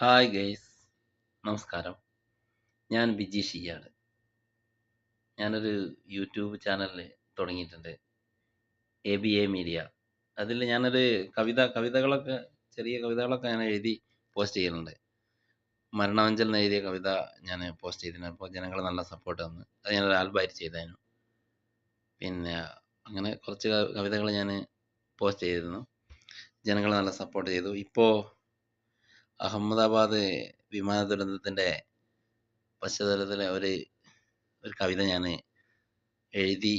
Hi guys, നമസ്കാരം. ഞാൻ ബിജീഷിയാണ്. ഞാനൊരു യൂട്യൂബ് ചാനൽ തുടങ്ങിയിട്ടുണ്ട്, ABA മീഡിയ. അതിൽ ഞാനൊരു കവിതകളൊക്കെ, ചെറിയ കവിതകളൊക്കെ ഞാൻ എഴുതി പോസ്റ്റ് ചെയ്യുന്നുണ്ട്. മരണമഞ്ചൽ എന്ന് എഴുതിയ കവിത ഞാൻ പോസ്റ്റ് ചെയ്തിരുന്നു. അപ്പോൾ ജനങ്ങൾ നല്ല സപ്പോർട്ട് തന്നു. അത് ഞാനൊരു ആൽബമായിട്ട് ചെയ്തായിരുന്നു. പിന്നെ അങ്ങനെ കുറച്ച് കവിതകൾ ഞാൻ പോസ്റ്റ് ചെയ്തിരുന്നു. ജനങ്ങൾ നല്ല സപ്പോർട്ട് ചെയ്തു. ഇപ്പോൾ അഹമ്മദാബാദ് വിമാന ദുരന്തത്തിൻ്റെ പശ്ചാത്തലത്തിൽ ഒരു കവിത ഞാൻ എഴുതി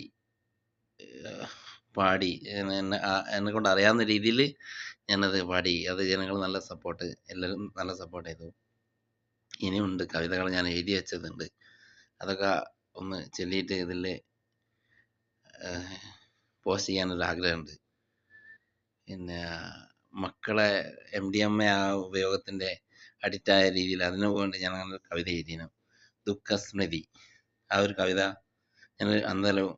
പാടി. എന്നെ കൊണ്ട് അറിയാവുന്ന രീതിയിൽ ഞാനത് പാടി. അത് ജനങ്ങൾ നല്ല സപ്പോർട്ട്, എല്ലാവരും നല്ല സപ്പോർട്ട് ചെയ്തു. ഇനിയുണ്ട് കവിതകൾ ഞാൻ എഴുതി വെച്ചതുണ്ട്. അതൊക്കെ ഒന്ന് ചൊല്ലിയിട്ട് ഇതിൽ പോസ്റ്റ് ചെയ്യാനൊരു ആഗ്രഹമുണ്ട്. പിന്നെ മക്കളെ MDMA ആ ഉപയോഗത്തിൻ്റെ അഡിക്റ്റായ രീതിയിൽ അതിനു വേണ്ടി ഞാൻ അങ്ങനെ ഒരു കവിത എഴുതിയിരുന്നു, ദുഃഖസ്മൃതി. ആ ഒരു കവിത ഞാൻ അന്നേരം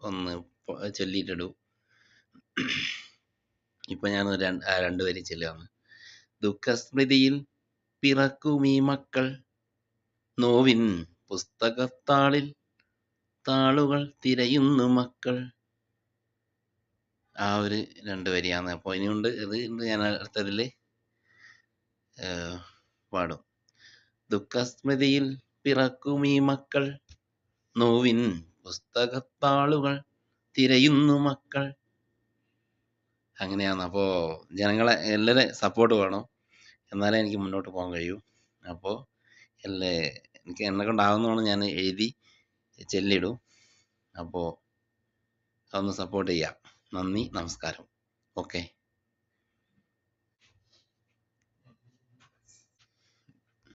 ഒന്ന് ചൊല്ലിയിട്ടിടൂ. ഇപ്പൊ ഞാൻ രണ്ടുപേരും ചൊല്ലുകയാണ്. ദുഃഖസ്മൃതിയിൽ പിറക്കും ഈ മക്കൾ, നോവിൻ പുസ്തകത്താളിൽ താളുകൾ തിരയുന്നു മക്കൾ. ആ ഒരു രണ്ട് വരിയാണ്. അപ്പോൾ ഇനിയുണ്ട്, ഇത് ഞാൻ അടുത്തതിൽ പാടും. ദുഃഖസ്മൃതിയിൽ പിറക്കും ഈ മക്കൾ, നോവിൻ പുസ്തകത്താളുകൾ തിരയുന്നു മക്കൾ. അങ്ങനെയാണ്. അപ്പോൾ ജനങ്ങളെ എല്ലാവരും സപ്പോർട്ട് വേണം, എന്നാലേ എനിക്ക് മുന്നോട്ട് പോകാൻ കഴിയൂ. അപ്പോൾ എനിക്ക് എന്നെ കൊണ്ടാവുന്നതാണ് ഞാൻ എഴുതി ചെല്ലിടും. അപ്പോൾ അതൊന്ന് സപ്പോർട്ട് ചെയ്യാം. നന്ദി, നമസ്കാരം. ഓക്കെ.